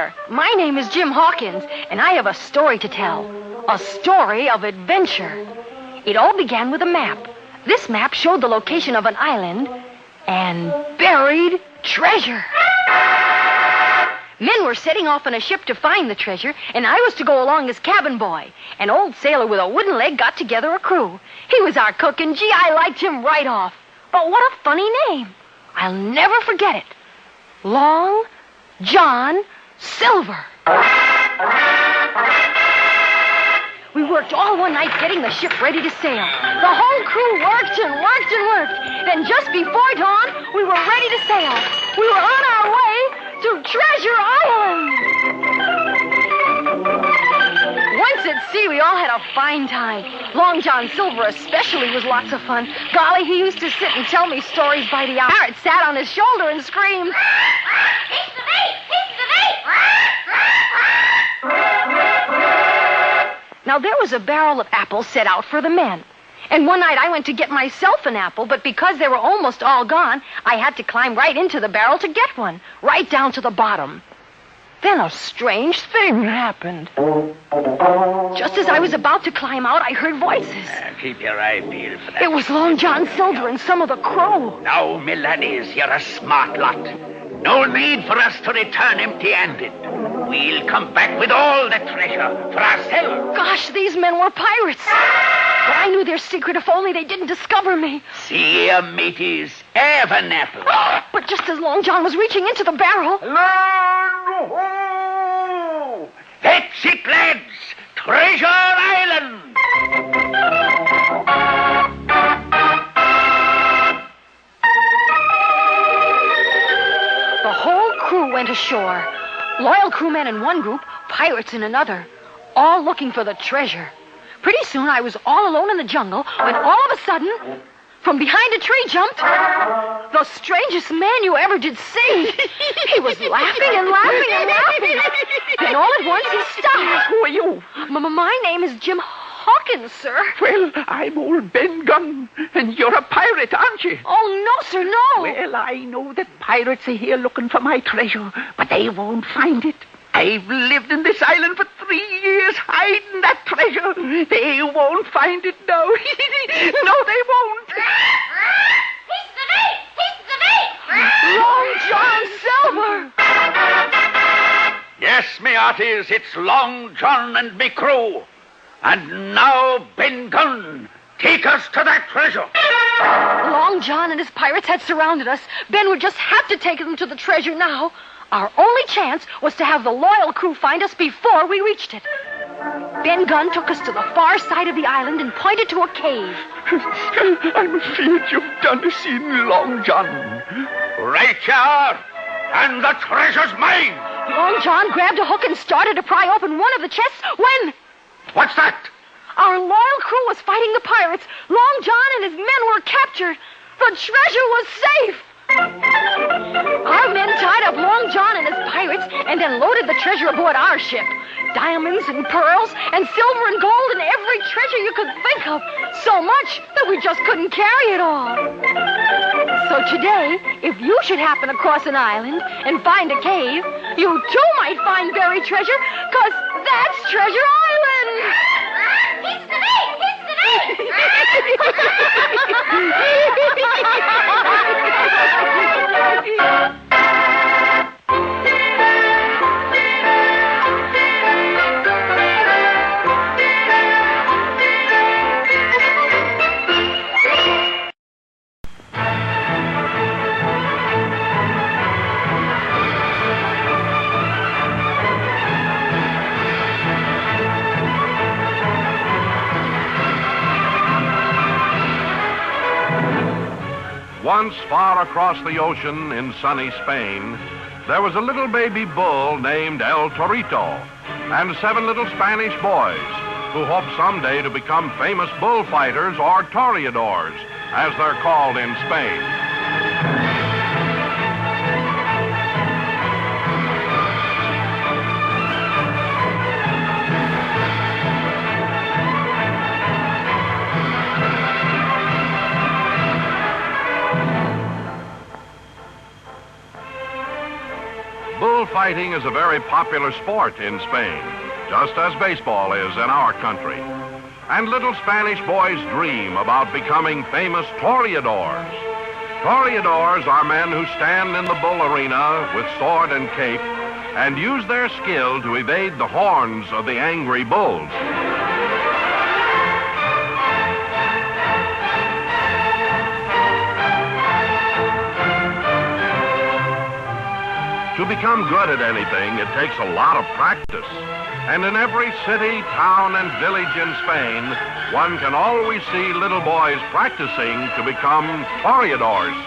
there. My name is Jim Hawkins, and I have a story to tell. A story of adventure. It all began with a map. This map showed the location of an island and buried treasure. Men were setting off on a ship to find the treasure, and I was to go along as cabin boy. An old sailor with a wooden leg got together a crew. He was our cook, and gee, I liked him right off. But what a funny name. I'll never forget it. Long John Silver. We worked all one night getting the ship ready to sail. The whole crew worked and worked and worked. Then just before dawn, we were ready to sail. We were on our way to Treasure Island. Once at sea, we all had a fine time. Long John Silver especially was lots of fun. Golly, he used to sit and tell me stories by the hour. Parrot sat on his shoulder and screamed, "It's the bait! It's the bait!" Now, there was a barrel of apples set out for the men. And one night I went to get myself an apple, but because they were almost all gone, I had to climb right into the barrel to get one, right down to the bottom. Then a strange thing happened. Just as I was about to climb out, I heard voices. Keep your eye peeled for that. It was Long John Silver and some of the crew. Now, me laddies, you're a smart lot. No need for us to return empty-handed. We'll come back with all the treasure for ourselves. Gosh, these men were pirates. But I knew their secret if only they didn't discover me. See here, mateys, have an apple. But just as Long John was reaching into the barrel... Land ho! That's it, lads! Treasure Island! The whole crew went ashore. Loyal crewmen in one group, pirates in another, all looking for the treasure. Pretty soon I was all alone in the jungle when all of a sudden, from behind a tree jumped the strangest man you ever did see. He was laughing and laughing and laughing. Then all at once he stopped. Who are you? My name is Jim Hawkins, sir. Well, I'm old Ben Gunn, and you're a pirate, aren't you? Oh, no, sir, no. Well, I know that pirates are here looking for my treasure, but they won't find it. I've lived in this island for 3 years hiding that treasure. They won't find it now. No, they won't. He's the bait! He's the bait! Long John Silver! Yes, me hearties, it's Long John and me crew. And now, Ben Gunn, take us to that treasure. Long John and his pirates had surrounded us. Ben would just have to take them to the treasure now. Our only chance was to have the loyal crew find us before we reached it. Ben Gunn took us to the far side of the island and pointed to a cave. I'm afraid you've done a scene, Long John. Right you are. And the treasure's mine. Long John grabbed a hook and started to pry open one of the chests when... What's that? Our loyal crew was fighting the pirates. Long John and his men were captured. The treasure was safe. Our men tied up Long John and his pirates and then loaded the treasure aboard our ship. Diamonds and pearls and silver and gold and every treasure you could think of. So much that we just couldn't carry it all. So today, if you should happen across an island and find a cave, you too might find buried treasure, 'cause that's Treasure Island! It's the bait! It's the bait! Once far across the ocean in sunny Spain, there was a little baby bull named El Torito and 7 little Spanish boys who hoped someday to become famous bullfighters or toreadors, as they're called in Spain. bullfighting is a very popular sport in Spain, just as baseball is in our country. And little Spanish boys dream about becoming famous toreadors. Toreadors are men who stand in the bull arena with sword and cape and use their skill to evade the horns of the angry bulls. To become good at anything, it takes a lot of practice. And in every city, town, and village in Spain, one can always see little boys practicing to become toreadors.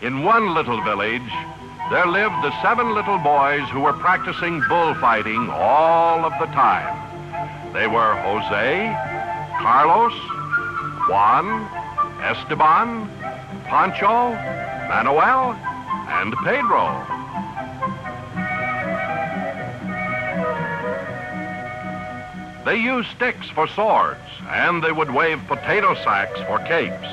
In one little village, there lived the 7 little boys who were practicing bullfighting all of the time. They were Jose, Carlos, Juan, Esteban, Pancho, Manuel, and Pedro. They used sticks for swords, and they would wave potato sacks for capes.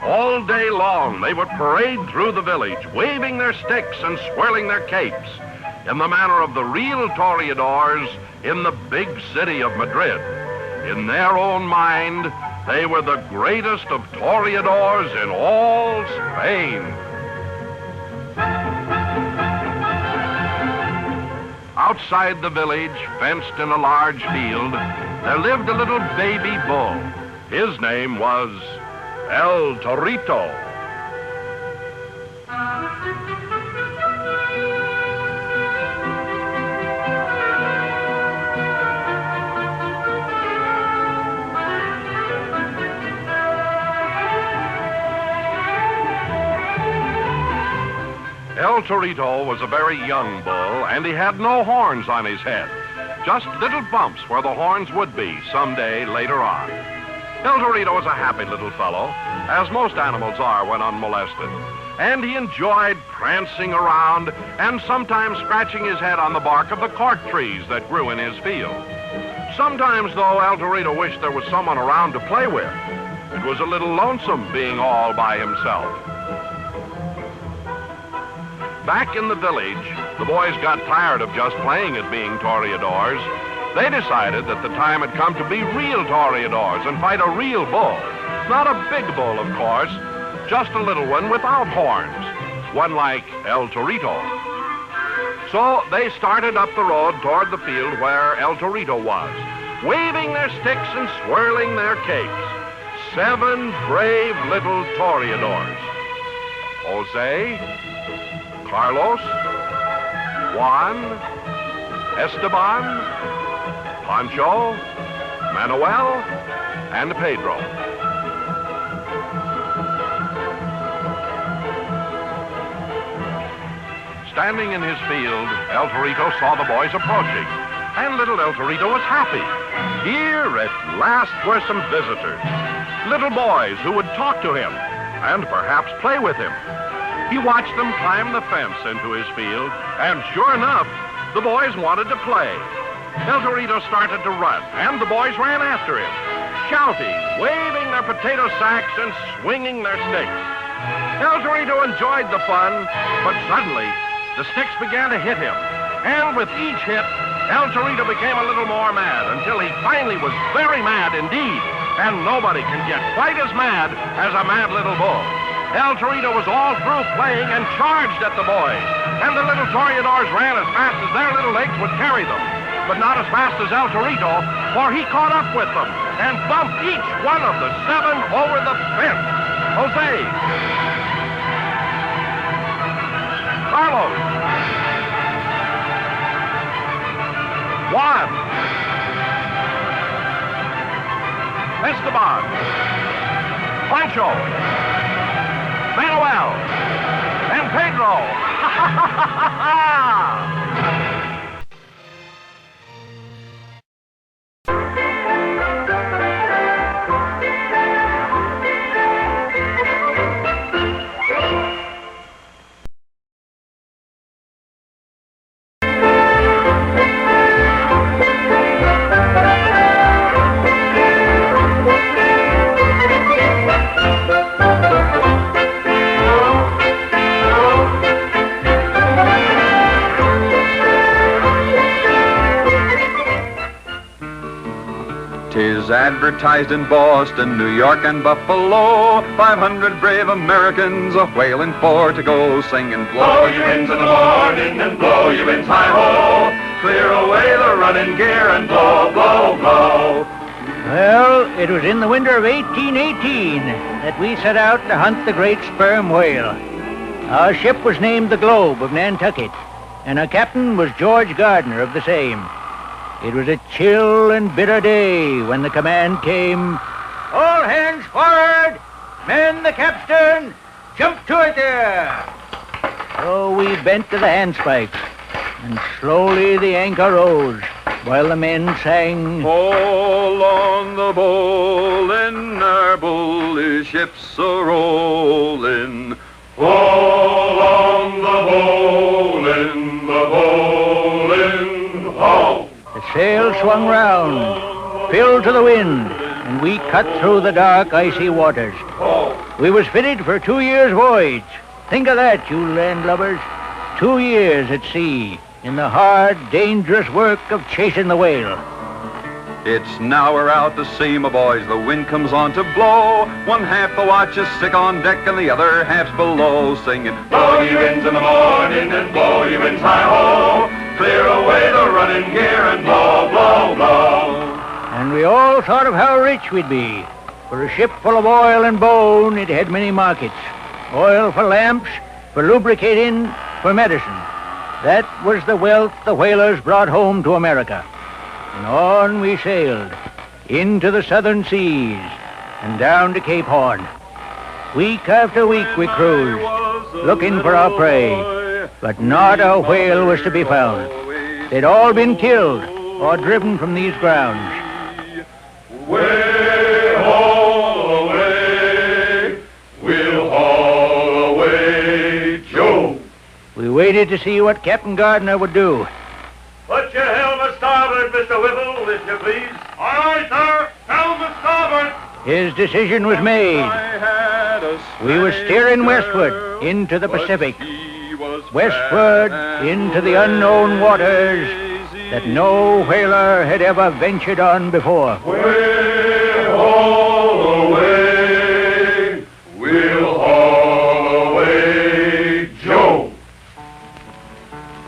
All day long, they would parade through the village, waving their sticks and swirling their capes, in the manner of the real toreadors in the big city of Madrid. In their own mind, they were the greatest of toreadors in all Spain. Outside the village, fenced in a large field, there lived a little baby bull. His name was El Torito. El Torito was a very young bull, and he had no horns on his head, just little bumps where the horns would be someday later on. El Torito was a happy little fellow, as most animals are when unmolested, and he enjoyed prancing around and sometimes scratching his head on the bark of the cork trees that grew in his field. Sometimes, though, El Torito wished there was someone around to play with. It was a little lonesome being all by himself. Back in the village, the boys got tired of just playing at being toreadors. They decided that the time had come to be real toreadors and fight a real bull. Not a big bull, of course, just a little one without horns, one like El Torito. So they started up the road toward the field where El Torito was, waving their sticks and swirling their capes. 7 brave little toreadors. Jose, Carlos, Juan, Esteban, Pancho, Manuel, and Pedro. Standing in his field, El Torito saw the boys approaching, and little El Torito was happy. Here at last were some visitors, little boys who would talk to him and perhaps play with him. He watched them climb the fence into his field, and sure enough, the boys wanted to play. El Torito started to run, and the boys ran after him, shouting, waving their potato sacks, and swinging their sticks. El Torito enjoyed the fun, but suddenly, the sticks began to hit him. And with each hit, El Torito became a little more mad, until he finally was very mad indeed. And nobody can get quite as mad as a mad little bull. El Torito was all through playing and charged at the boys. And the little toreadors ran as fast as their little legs would carry them. But not as fast as El Torito, for he caught up with them and bumped each one of the 7 over the fence. Jose, Carlos, Juan, Esteban, Pancho, Manuel, and Pedro. 'Tis advertised in Boston, New York, and Buffalo. 500 brave Americans a whaling for to go, singing, blow your winds in the morning and blow your winds high-ho. Clear away the running gear and blow, blow, blow. Well, it was in the winter of 1818 that we set out to hunt the great sperm whale. Our ship was named the Globe of Nantucket, and our captain was George Gardner of the same. It was a chill and bitter day when the command came, "All hands forward! Man the capstan! Jump to it there!" So we bent to the handspikes, and slowly the anchor rose, while the men sang, All on the bowline, our bully ship's a-rolling. All on the bowline, ho! the sail swung round, filled to the wind, and we cut through the dark, icy waters. We was fitted for a 2 years' voyage. Think of that, you landlubbers. 2 years at sea, in the hard, dangerous work of chasing the whale. It's now we're out to sea, my boys. The wind comes on to blow. One half the watch is sick on deck and the other half's below, singing, blow your winds in the morning and blow your winds high-ho. Clear away the running gear and blow, blow, blow. And we all thought of how rich we'd be. For a ship full of oil and bone, it had many markets. Oil for lamps, for lubricating, for medicine. That was the wealth the whalers brought home to America. And on we sailed, into the southern seas, and down to Cape Horn. Week after week we cruised, looking for our prey, but not a whale was to be found. They'd all been killed or driven from these grounds. Way haul away, we'll haul away, Joe. We waited to see what Captain Gardner would do. Put your helm a starboard, Mr. Whipple, if you please. All right, sir. Helm a starboard. His decision was made. We were steering westward into the Pacific, westward into the unknown waters that no whaler had ever ventured on before. Way haul away, we'll haul away, Joe.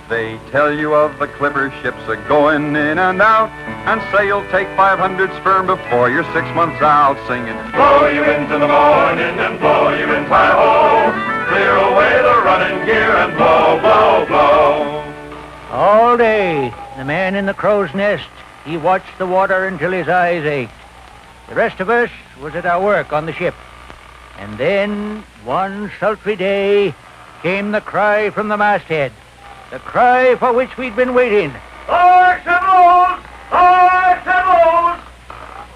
They tell you of the clipper ships a-going in and out, and say you'll take 500 sperm before you're 6 months out, singing, blow your winds in the morning and blow your winds high-ho. Clear away the running gear and blow, blow, blow. All day, the man in the crow's nest, he watched the water until his eyes ached. The rest of us was at our work on the ship. And then, one sultry day, came the cry from the masthead. The cry for which we'd been waiting. Larks and lows! Larks and lows!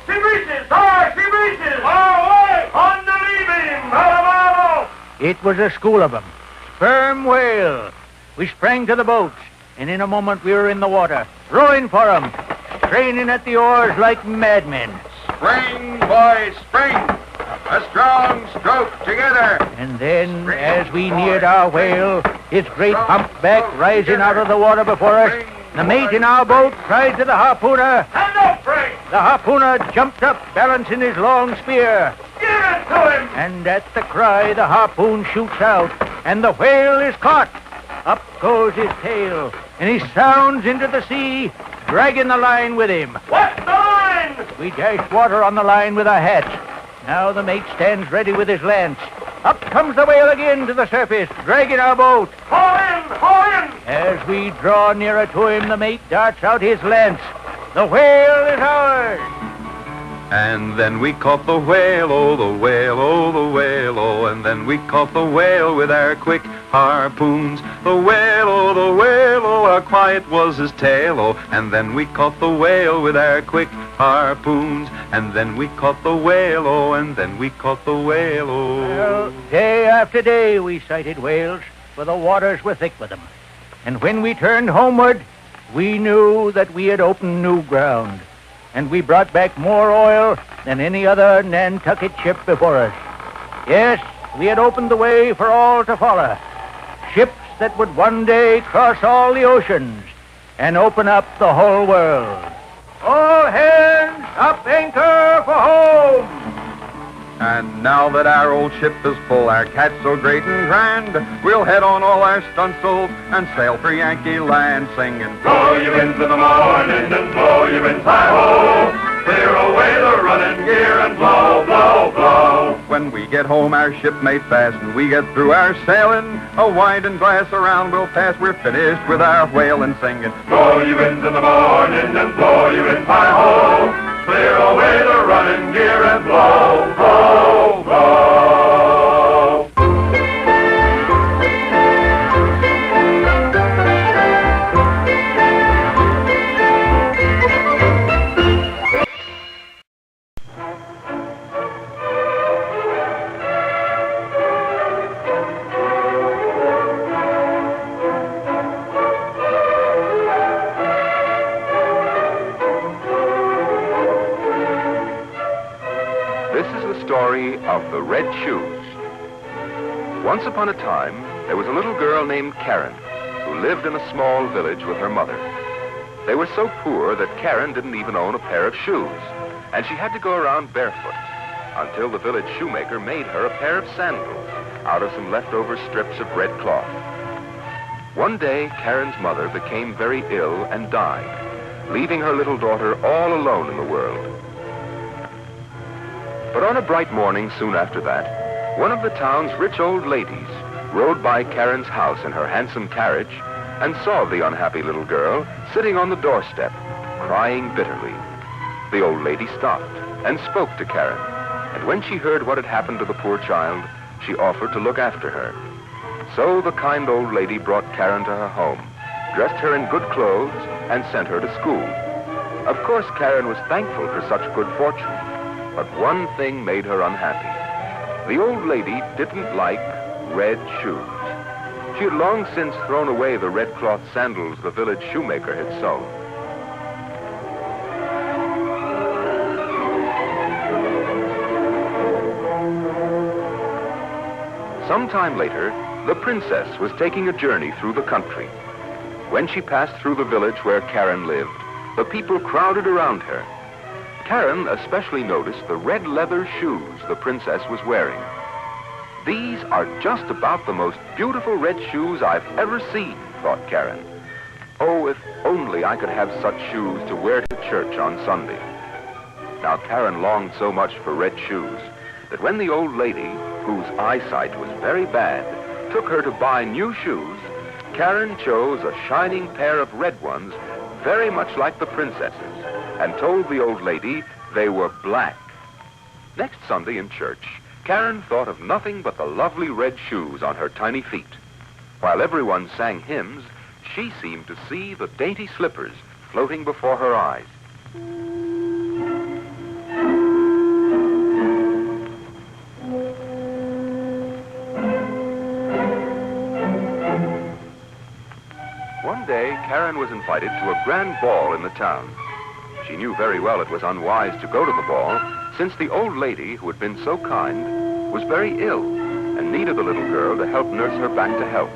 Sea breezes! Sea breezes! Away! On the lee beam! Bravo! It was a school of them. Sperm whale. We sprang to the boats, and in a moment we were in the water, rowing for them, straining at the oars like madmen. Spring, boys, spring! A strong stroke together! And then, as we neared our whale, its great humpback rising out of the water before us, the mate in our boat cried to the harpooner. Stand up, Frank! The harpooner jumped up, balancing his long spear. Give it to him! And at the cry, the harpoon shoots out, and the whale is caught. Up goes his tail, and he sounds into the sea, dragging the line with him. What's the line? We dash water on the line with our hats. Now the mate stands ready with his lance. Up comes the whale again to the surface, dragging our boat. Haul in! Haul in! As we draw nearer to him, the mate darts out his lance. The whale is ours! And then we caught the whale, oh the whale, oh the whale, oh. And then we caught the whale with our quick harpoons. The whale, oh the whale, oh, how quiet was his tail, oh. And then we caught the whale with our quick harpoons. And then we caught the whale, oh, and then we caught the whale, oh. Well, day after day we sighted whales, for the waters were thick with them. And when we turned homeward, we knew that we had opened new ground. And we brought back more oil than any other Nantucket ship before us. Yes, we had opened the way for all to follow. Ships that would one day cross all the oceans and open up the whole world. All hands up Anchor for home! And now that our old ship is full, our cat's so great and grand, we'll head on all our stunsails and sail for Yankee land, singing, Blow you into the morning and blow you in hi-ho! Clear away the running gear and blow, blow, blow! When we get home, our ship made fast, and we get through our sailing, a winding glass around we'll pass, we're finished with our whaling, singing, Blow you into the morning and blow you in hi-ho! Clear away the running gear and blow, blow, blow! This is the story of the Red Shoes. Once upon a time, there was a little girl named Karen who lived in a small village with her mother. They were so poor that Karen didn't even own a pair of shoes, and she had to go around barefoot until the village shoemaker made her a pair of sandals out of some leftover strips of red cloth. One day, Karen's mother became very ill and died, leaving her little daughter all alone in the world. But on a bright morning soon after that, one of the town's rich old ladies rode by Karen's house in her handsome carriage and saw the unhappy little girl sitting on the doorstep, crying bitterly. The old lady stopped and spoke to Karen, and when she heard what had happened to the poor child, she offered to look after her. So the kind old lady brought Karen to her home, dressed her in good clothes, and sent her to school. Of course, Karen was thankful for such good fortune. But one thing made her unhappy. The old lady didn't like red shoes. She had long since thrown away the red cloth sandals the village shoemaker had sewn. Sometime later, the princess was taking a journey through the country. When she passed through the village where Karen lived, the people crowded around her. Karen especially noticed the red leather shoes the princess was wearing. These are just about the most beautiful red shoes I've ever seen, thought Karen. Oh, if only I could have such shoes to wear to church on Sunday. Now, Karen longed so much for red shoes that when the old lady, whose eyesight was very bad, took her to buy new shoes, Karen chose a shining pair of red ones very much like the princess's, and told the old lady they were black. Next Sunday in church, Karen thought of nothing but the lovely red shoes on her tiny feet. While everyone sang hymns, she seemed to see the dainty slippers floating before her eyes. One day, Karen was invited to a grand ball in the town. She knew very well it was unwise to go to the ball, since the old lady, who had been so kind, was very ill and needed the little girl to help nurse her back to health.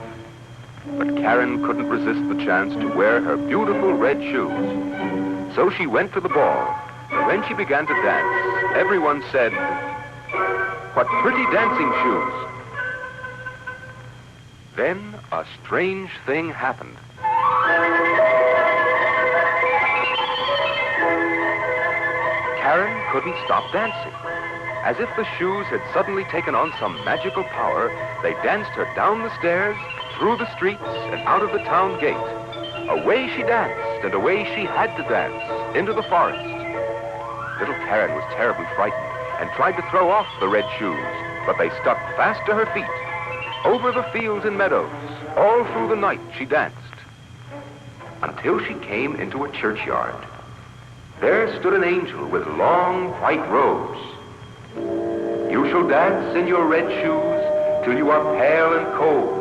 But Karen couldn't resist the chance to wear her beautiful red shoes. So she went to the ball, and when she began to dance, everyone said, "What pretty dancing shoes!" Then a strange thing happened. Karen couldn't stop dancing. As if the shoes had suddenly taken on some magical power, they danced her down the stairs, through the streets, and out of the town gate. Away she danced, and away she had to dance, into the forest. Little Karen was terribly frightened and tried to throw off the red shoes, but they stuck fast to her feet. Over the fields and meadows, all through the night she danced, until she came into a churchyard. There stood an angel with long white robes. "You shall dance in your red shoes till you are pale and cold."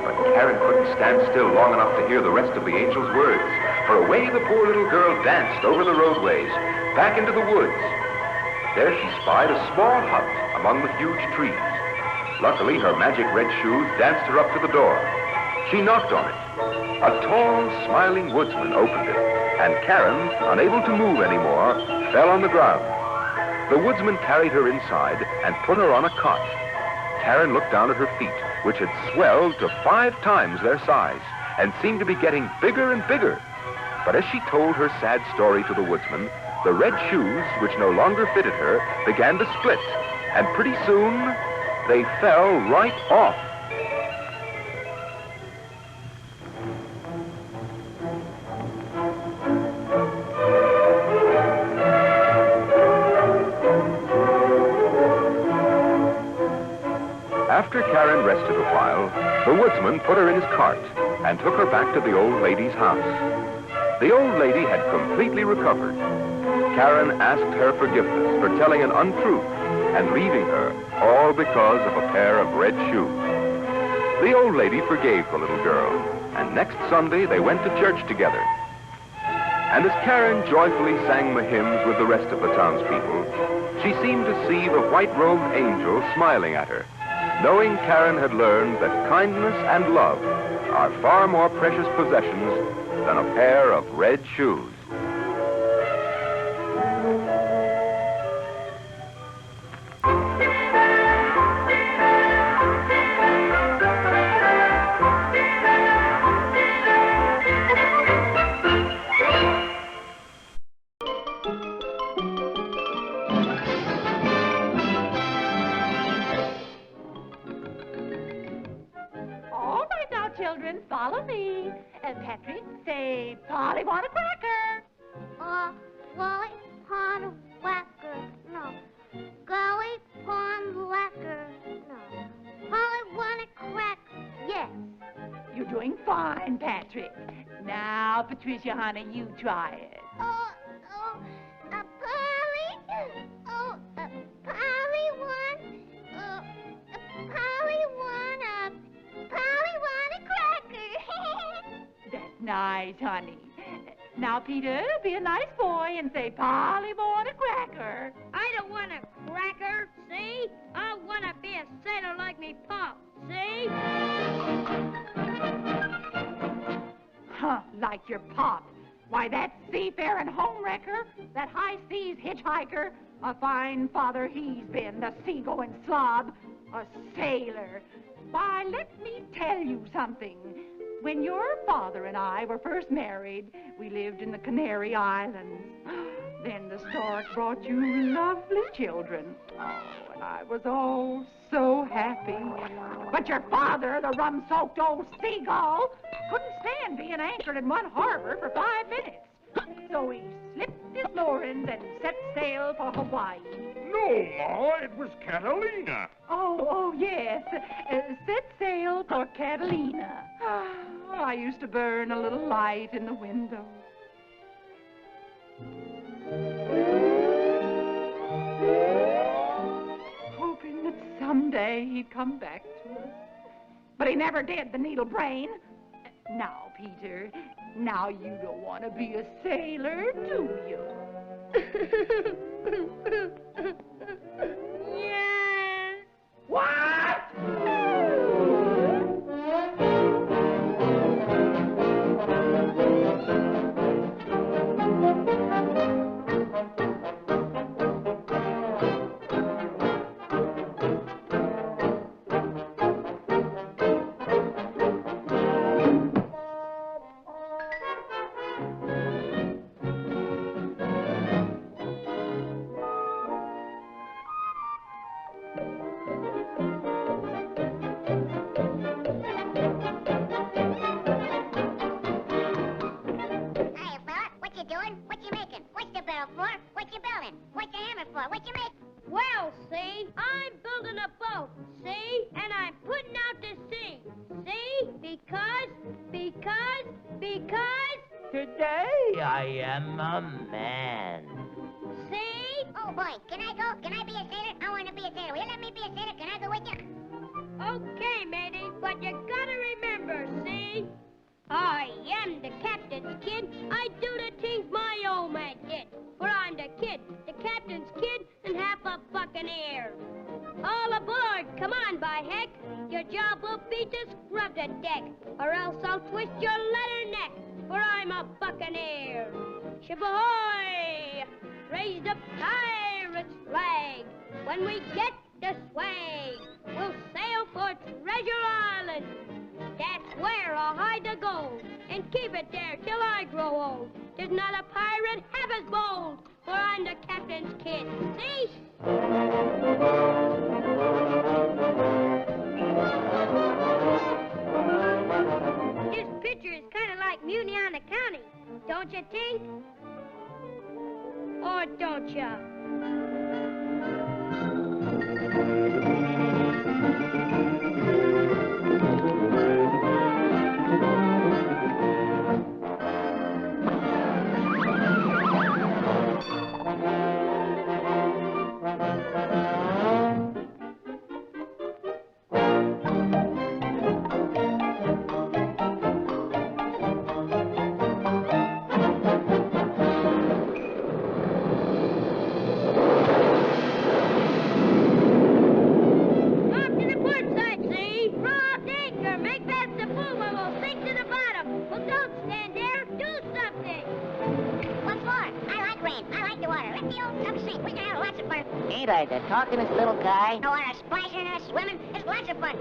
But Karen couldn't stand still long enough to hear the rest of the angel's words, for away the poor little girl danced over the roadways, back into the woods. There she spied a small hut among the huge trees. Luckily, her magic red shoes danced her up to the door. She knocked on it. A tall, smiling woodsman opened it, and Karen, unable to move anymore, fell on the ground. The woodsman carried her inside and put her on a cot. Karen looked down at her feet, which had swelled to 5 times their size and seemed to be getting bigger and bigger. But as she told her sad story to the woodsman, the red shoes, which no longer fitted her, began to split, and pretty soon they fell right off. After Karen rested a while, the woodsman put her in his cart and took her back to the old lady's house. The old lady had completely recovered. Karen asked her forgiveness for telling an untruth and leaving her, all because of a pair of red shoes. The old lady forgave the little girl, and next Sunday they went to church together. And as Karen joyfully sang the hymns with the rest of the townspeople, she seemed to see the white-robed angel smiling at her, knowing Karen had learned that kindness and love are far more precious possessions than a pair of red shoes. Children, follow me. Patrick, say, Polly want a cracker. Polly want a whacker. No. Golly pond lacquer. No. Polly want a cracker. Yes. You're doing fine, Patrick. Now, Patricia, honey, you try it. Polly. Polly want a cracker. That's nice, honey. Now, Peter, be a nice boy and say, Polly want a cracker. I don't want a cracker, see? I want to be a sailor like me pop, see? Huh, like your pop. Why, that seafaring homewrecker, that high seas hitchhiker, a fine father he's been, the seagoing slob, a sailor. Why, let me tell you something. When your father and I were first married, we lived in the Canary Islands. Then the stork brought you lovely children. Oh, and I was oh so happy. But your father, the rum-soaked old seagull, couldn't stand being anchored in one harbor for 5 minutes. So he slipped his moorings and set sail for Hawaii. No, Ma, it was Catalina. Oh, yes. Set sail for Catalina. I used to burn a little light in the window. Hoping that someday he'd come back to us. But he never did, the needle brain. Now, Peter, now you don't want to be a sailor, do you? Yes. What? Well, see, I'm building a boat, see? And I'm putting out to sea, see? Because... Today I am a man. See? Oh, boy, can I go? Can I be a sailor? I want to be a sailor. Will you let me be a sailor? Can I go with you? Okay, matey, but you gotta remember, see? I am the captain's kid. I do the things my old man did. For I'm the kid, the captain's kid, and half a fucking heir. All aboard, come on, by heck. You're job will be to scrub the deck, or else I'll twist your leather neck, for I'm a buccaneer. Ship ahoy! Raise the pirate's flag. When we get the swag, we'll sail for Treasure Island. That's where I'll hide the gold and keep it there till I grow old. There's not a pirate half as bold, for I'm the captain's kid. See? This picture is kind of like Mutiny on the County, don't you think? Or don't ya? Ain't I the talkingest little guy? No, a splashing and a swimming. It's lots of fun.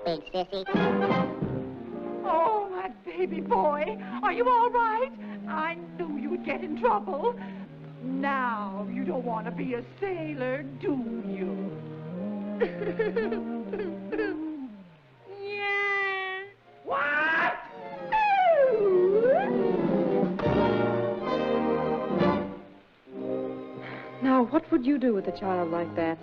Big sissy. Oh, my baby boy. Are you all right? I knew you'd get in trouble. Now, you don't want to be a sailor, do you? Yeah. What? Now, what would you do with a child like that?